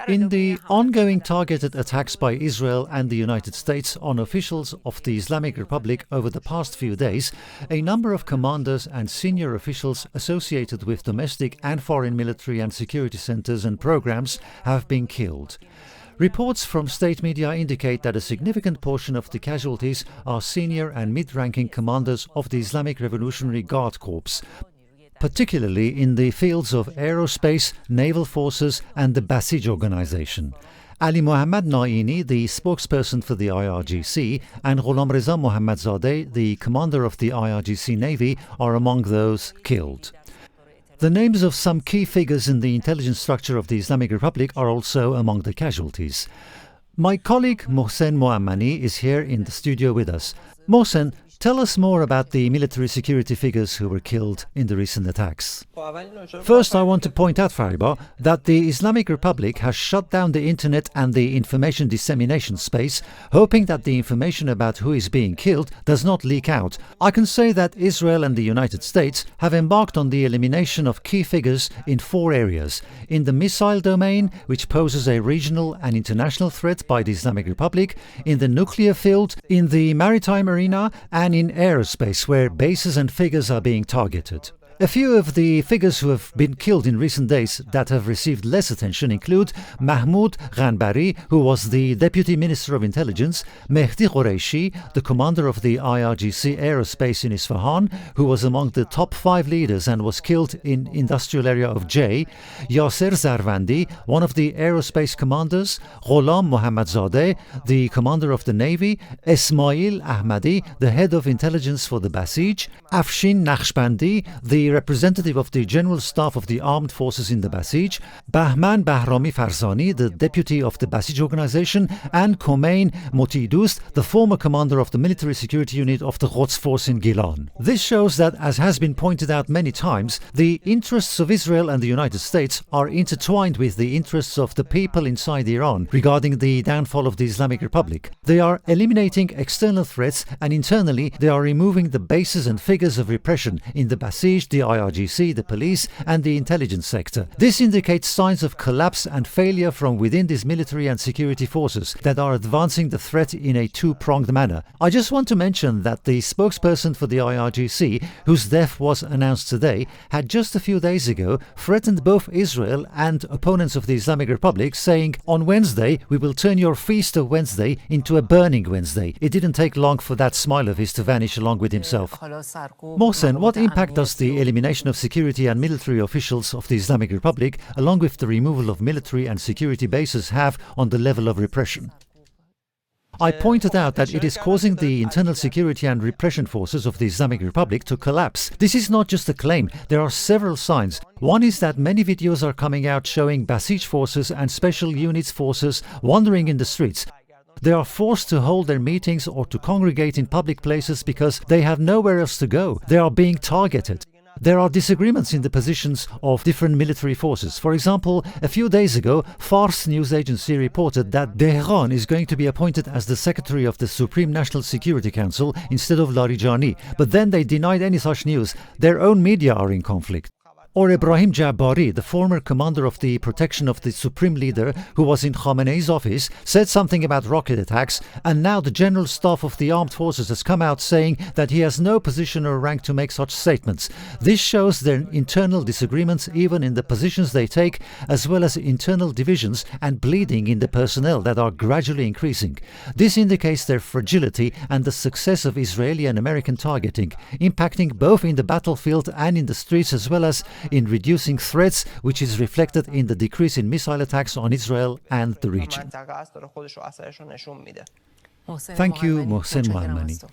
In the ongoing targeted attacks by Israel and the United States on officials of the Islamic Republic over the past few days, a number of commanders and senior officials associated with domestic and foreign military and security centers and programs have been killed. Reports from state media indicate that a significant portion of the casualties are senior and mid-ranking commanders of the Islamic Revolutionary Guard Corps, particularly in the fields of aerospace, naval forces and the Basij organization. Ali Mohammad Naini, the spokesperson for the IRGC, and Ghulam Reza Mohammadzadeh, the commander of the IRGC Navy, are among those killed. The names of some key figures in the intelligence structure of the Islamic Republic are also among the casualties. My colleague Mohsen Moammani is here in the studio with us. Mohsen, tell us more about the military security figures who were killed in the recent attacks. First, I want to point out, Fariba, that the Islamic Republic has shut down the internet and the information dissemination space, hoping that the information about who is being killed does not leak out. I can say that Israel and the United States have embarked on the elimination of key figures in 4 areas: in the missile domain, which poses a regional and international threat by the Islamic Republic, in the nuclear field, in the maritime arena, and in aerospace, where bases and figures are being targeted. A few of the figures who have been killed in recent days that have received less attention include Mahmoud Ghanbari, who was the Deputy Minister of Intelligence, Mehdi Qureshi, the commander of the IRGC Aerospace in Isfahan, who was among the top 5 leaders and was killed in industrial area of J, Yasser Zarvandi, one of the aerospace commanders, Ghulam Mohammadzadeh, the commander of the Navy, Ismail Ahmadi, the head of intelligence for the Basij, Afshin Naqshbandi, the representative of the General Staff of the Armed Forces in the Basij, Bahman Bahrami Farzani, the deputy of the Basij organization, and Khomein Motidust, the former commander of the military security unit of the Quds force in Gilan. This shows that, as has been pointed out many times, the interests of Israel and the United States are intertwined with the interests of the people inside Iran regarding the downfall of the Islamic Republic. They are eliminating external threats, and internally they are removing the bases and figures of repression in the Basij, the IRGC, the police and the intelligence sector. This indicates signs of collapse and failure from within these military and security forces that are advancing the threat in a two-pronged manner. I just want to mention that the spokesperson for the IRGC, whose death was announced today, had just a few days ago threatened both Israel and opponents of the Islamic Republic, saying, "On Wednesday, we will turn your feast of Wednesday into a burning Wednesday." It didn't take long for that smile of his to vanish along with himself. Mohsen, what impact does the elimination of security and military officials of the Islamic Republic, along with the removal of military and security bases, have on the level of repression? I pointed out that it is causing the internal security and repression forces of the Islamic Republic to collapse. This is not just a claim, there are several signs. One is that many videos are coming out showing Basij forces and special units forces wandering in the streets. They are forced to hold their meetings or to congregate in public places because they have nowhere else to go. They are being targeted. There are disagreements in the positions of different military forces. For example, a few days ago, Fars news agency reported that Tehran is going to be appointed as the Secretary of the Supreme National Security Council instead of Larijani, but then they denied any such news. Their own media are in conflict. Or Ibrahim Jabari, the former commander of the protection of the Supreme Leader, who was in Khamenei's office, said something about rocket attacks, and now the General Staff of the Armed Forces has come out saying that he has no position or rank to make such statements. This shows their internal disagreements even in the positions they take, as well as internal divisions and bleeding in the personnel that are gradually increasing. This indicates their fragility and the success of Israeli and American targeting, impacting both in the battlefield and in the streets, as well as in reducing threats, which is reflected in the decrease in missile attacks on Israel and the region. Thank you, Mohsen Moammani.